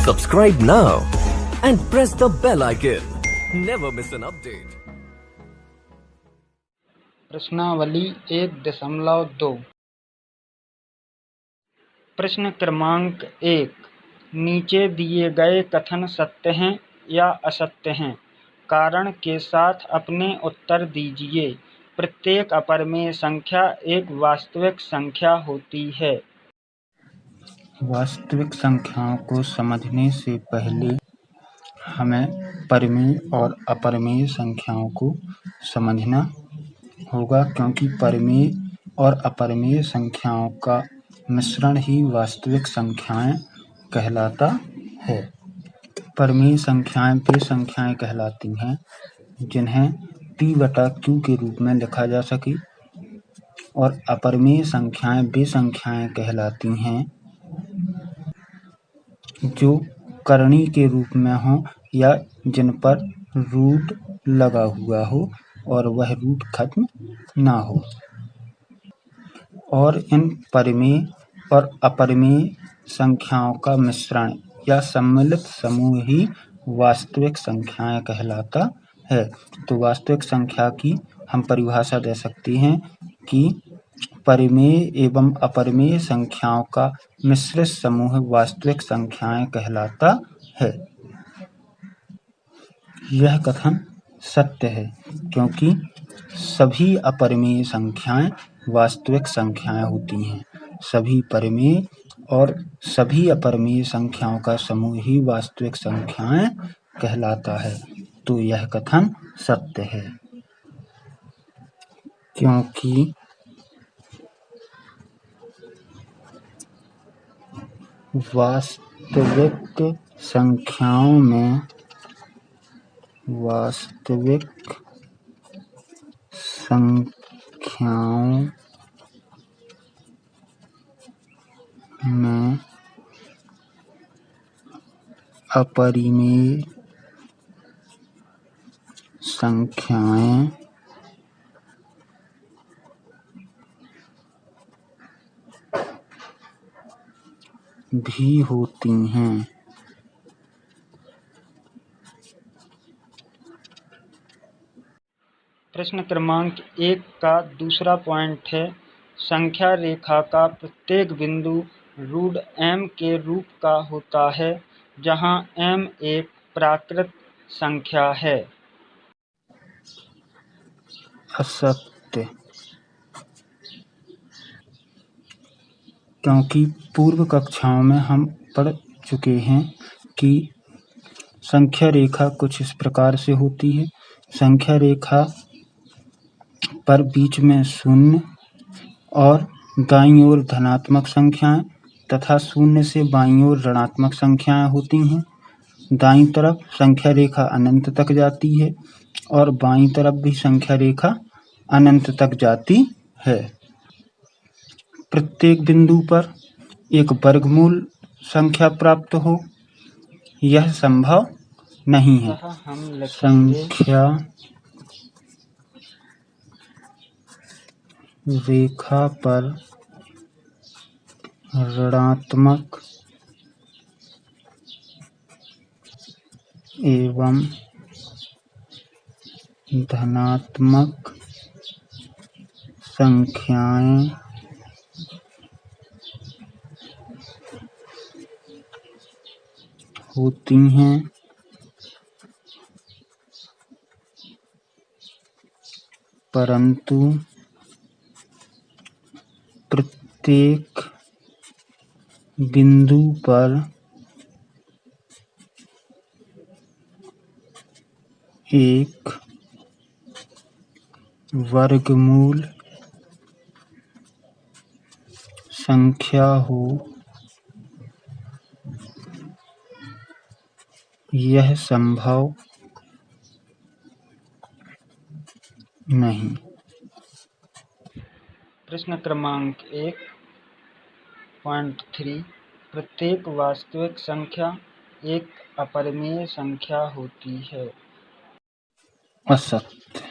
Subscribe now and press the bell icon. Never miss an update. प्रश्नावली 1.2 प्रश्न क्रमांक 1 नीचे दिए गए कथन सत्य हैं या असत्य हैं? कारण के साथ अपने उत्तर दीजिए। प्रत्येक अपरिमेय संख्या एक वास्तविक संख्या होती है। वास्तविक संख्याओं को समझने से पहले हमें परिमेय और अपरिमेय संख्याओं को समझना होगा, क्योंकि परिमेय और अपरिमेय संख्याओं का मिश्रण ही वास्तविक संख्याएं कहलाता है। परिमेय संख्याएं वे संख्याएं कहलाती हैं जिन्हें p/q के रूप में लिखा जा सके, और अपरिमेय संख्याएं वे संख्याएं कहलाती हैं जो करणी के रूप में हो या जिन पर रूट लगा हुआ हो और वह रूट खत्म ना हो। और इन परिमेय और अपरिमेय संख्याओं का मिश्रण या सम्मिलित समूह ही वास्तविक संख्याएं कहलाता है। तो वास्तविक संख्या की हम परिभाषा दे सकते हैं कि परिमेय एवं अपरिमेय संख्याओं का मिश्रित समूह वास्तविक संख्याएं कहलाता है। यह कथन सत्य है, क्योंकि सभी अपरिमेय संख्याएं वास्तविक संख्याएं होती हैं। सभी परिमेय और सभी अपरिमेय संख्याओं का समूह ही वास्तविक संख्याएं कहलाता है। तो यह कथन सत्य है, क्योंकि वास्तविक संख्याओं में अपरिमेय संख्याएं भी होती हैं। प्रश्न क्रमांक 1 का दूसरा पॉइंट है, संख्या रेखा का प्रत्येक बिंदु रूट m के रूप का होता है, जहां m एक प्राकृत संख्या है। असत्य, क्योंकि पूर्व कक्षाओं में हम पढ़ चुके हैं कि संख्या रेखा कुछ इस प्रकार से होती है। संख्या रेखा पर बीच में शून्य और दाईं ओर धनात्मक संख्याएं तथा शून्य से बाईं ओर ऋणात्मक संख्याएं होती हैं। दाईं तरफ संख्या रेखा अनंत तक जाती है और बाईं तरफ भी संख्या रेखा अनंत तक जाती है। प्रत्येक बिंदु पर एक वर्गमूल संख्या प्राप्त हो, यह संभव नहीं है। संख्या रेखा पर ऋणात्मक एवं धनात्मक संख्याएं होती हैं, परंतु प्रत्येक बिंदु पर एक वर्गमूल संख्या हो, यह संभव नहीं। प्रश्न क्रमांक 1.3 प्रत्येक वास्तविक संख्या एक अपरिमेय संख्या होती है। असत्य,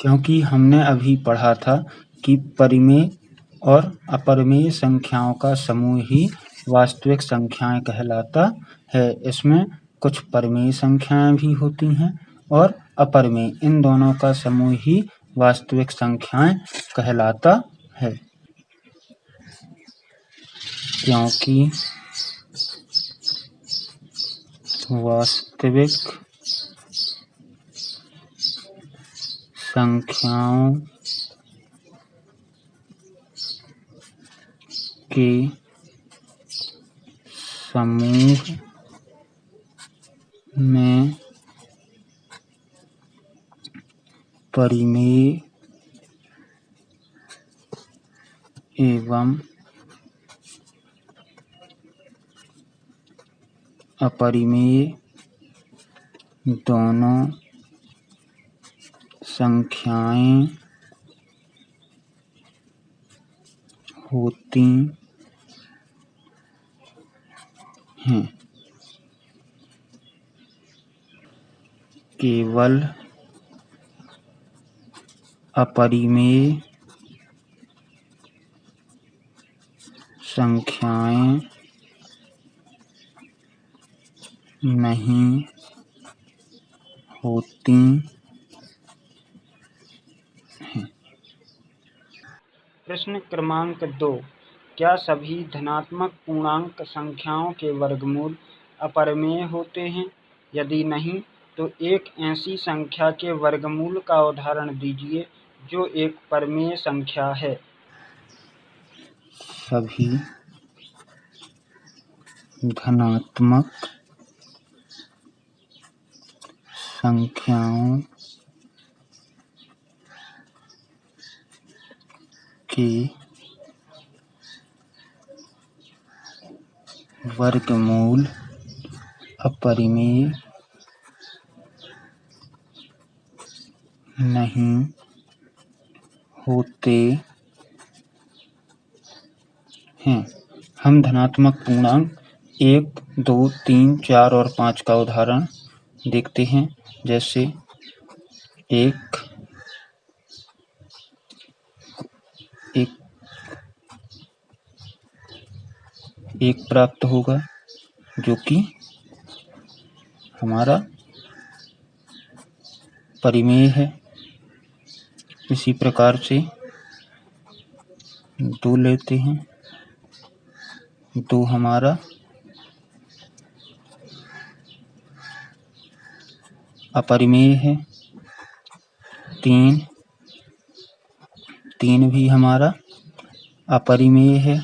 क्योंकि हमने अभी पढ़ा था कि परिमेय और अपरिमेय संख्याओं का समूह ही वास्तविक संख्याएं कहलाता है। इसमें कुछ परिमेय संख्याएं भी होती हैं और अपरिमेय, इन दोनों का समूह ही वास्तविक संख्याएं कहलाता है। क्योंकि वास्तविक संख्याओं के समूह में परिमेय एवं अपरिमेय दोनों संख्याएं होती हैं। केवल अपरिमेय संख्याएं नहीं होती हैं। प्रश्न क्रमांक 2, क्या सभी धनात्मक पूर्णांक संख्याओं के वर्गमूल अपरिमेय होते हैं? यदि नहीं, तो एक ऐसी संख्या के वर्गमूल का उदाहरण दीजिए जो एक परिमेय संख्या है। सभी धनात्मक संख्याओं के वर्गमूल अपरिमेय नहीं होते हैं। हम धनात्मक पूर्णांक 1, 2, 3, 4 और 5 का उदाहरण देखते हैं। जैसे 1 प्राप्त होगा जो कि हमारा परिमेय है। इसी प्रकार से 2 लेते हैं, 2 हमारा अपरिमेय है। 3 भी हमारा अपरिमेय है।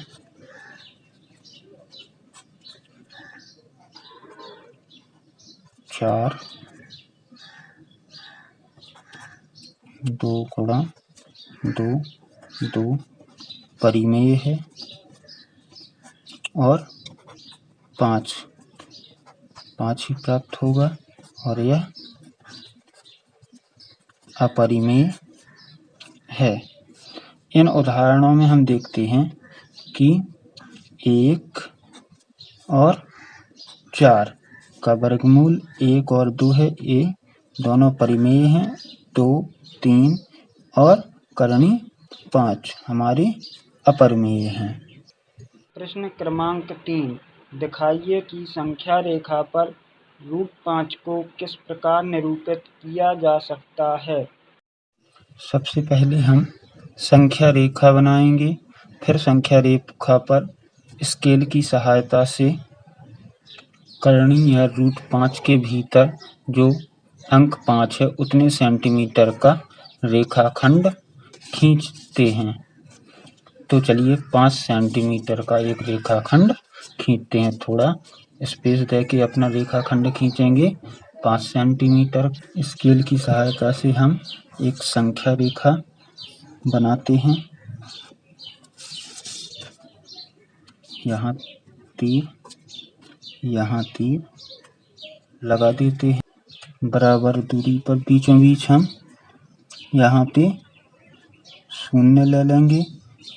4 2 गुणा 2 2 परिमेय है और 5 ही प्राप्त होगा और यह अपरिमेय है। इन उदाहरणों में हम देखते हैं कि 1 और 4 का वर्गमूल 1 और 2 है। ये दोनों परिमेय हैं। 2, 3 और करणी 5 हमारे अपरिमेय हैं। प्रश्न क्रमांक 3, दिखाइए कि संख्या रेखा पर √5 को किस प्रकार निरूपित किया जा सकता है। सबसे पहले हम संख्या रेखा बनाएंगे, फिर संख्या रेखा पर स्केल की सहायता से करनी या √5 के भीतर जो अंक 5 है उतने सेंटीमीटर का रेखाखंड खींचते हैं। तो चलिए 5 सेंटीमीटर का एक रेखाखंड खींचते हैं। थोड़ा स्पेस देके अपना रेखाखंड खींचेंगे 5 सेंटीमीटर। स्केल की सहायता से हम एक संख्या रेखा बनाते हैं। यहाँ तीर लगा देते हैं। बराबर दूरी पर बीचों बीच हम यहाँ पे 0 ले लेंगे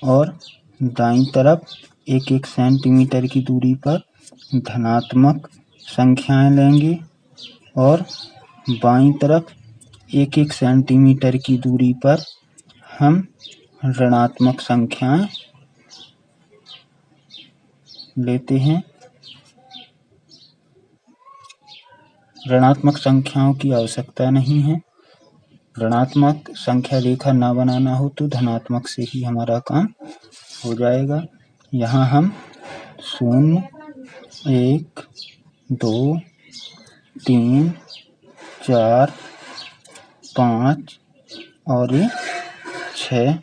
और दाईं तरफ 1-1 सेंटीमीटर की दूरी पर धनात्मक संख्याएं लेंगे और बाईं तरफ 1-1 सेंटीमीटर की दूरी पर हम ऋणात्मक संख्याएं लेते हैं। ऋणात्मक संख्याओं की आवश्यकता नहीं है। ऋणात्मक संख्या रेखा ना बनाना हो तो धनात्मक से ही हमारा काम हो जाएगा। यहाँ हम 0, 1, 2, 3, 4, 5 और ये 6,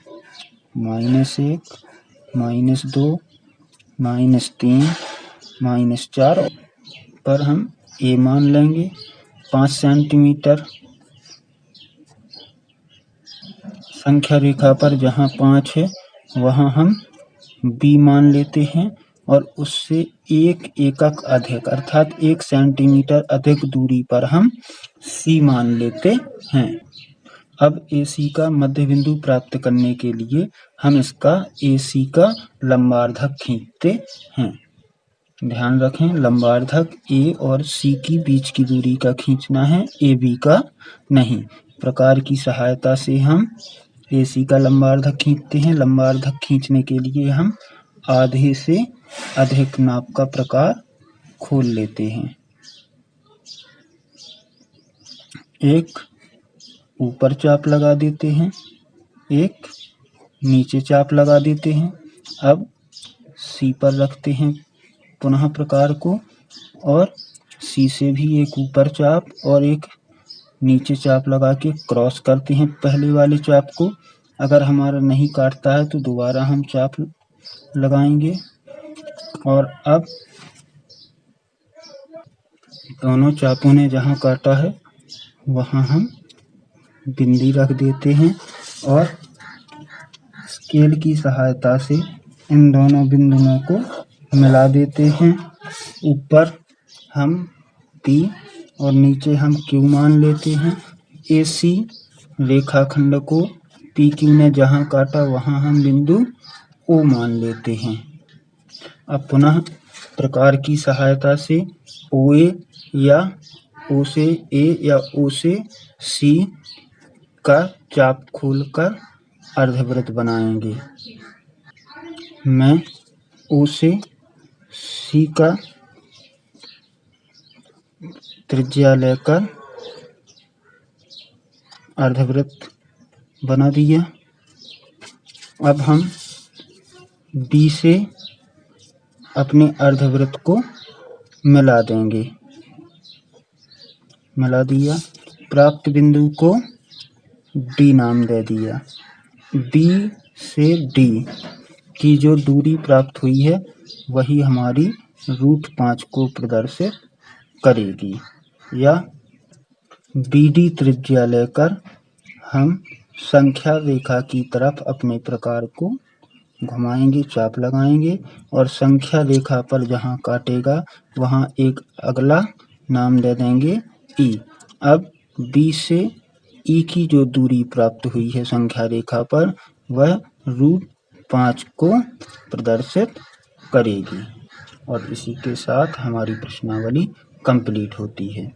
-1, -2, -3, -4 पर हम ए मान लेंगे 5 सेंटीमीटर। संख्या रेखा पर जहाँ 5 है वहाँ हम बी मान लेते हैं और उससे 1 एकक अधिक अर्थात 1 सेंटीमीटर अधिक दूरी पर हम सी मान लेते हैं। अब AC का मध्य बिंदु प्राप्त करने के लिए हम इसका AC का लंबार्धक खींचते हैं। ध्यान रखें, लंबार्धक A और C की बीच की दूरी का खींचना है, AB का नहीं। प्रकार की सहायता से हम AC का लंबार्धक खींचते हैं। लंबार्धक खींचने के लिए हम आधे से अधिक नाप का प्रकार खोल लेते हैं। एक ऊपर चाप लगा देते हैं, एक नीचे चाप लगा देते हैं। अब C पर रखते हैं पुनः प्रकार को और C से भी एक ऊपर चाप और एक नीचे चाप लगा के क्रॉस करते हैं पहले वाले चाप को। अगर हमारा नहीं काटता है तो दोबारा हम चाप लगाएंगे और अब दोनों चापों ने जहाँ काटा है वहाँ हम बिंदी रख देते हैं और स्केल की सहायता से इन दोनों बिंदुओं को मिला देते हैं। ऊपर हम P और नीचे हम Q मान लेते हैं। AC रेखाखंड को PQ ने जहाँ काटा वहाँ हम बिंदु O मान लेते हैं। अब पुनः प्रकार की सहायता से OA या O से A या O से C का चाप खोलकर अर्धवृत्त बनाएंगे। मैं O से C का त्रिज्या लेकर अर्धवृत्त बना दिया। अब हम B से अपने अर्धवृत्त को मिला देंगे। मिला दिया। प्राप्त बिंदु को D नाम दे दिया। B से D की जो दूरी प्राप्त हुई है वही हमारी √5 को प्रदर्शित करेगी। या BD त्रिज्या लेकर हम संख्या रेखा की तरफ अपने प्रकार को घुमाएंगे, चाप लगाएंगे और संख्या रेखा पर जहाँ काटेगा वहाँ एक अगला नाम दे देंगे E। अब B से E की जो दूरी प्राप्त हुई है संख्या रेखा पर वह √5 को प्रदर्शित करेगी। और इसी के साथ हमारी प्रश्नावली कंप्लीट होती है।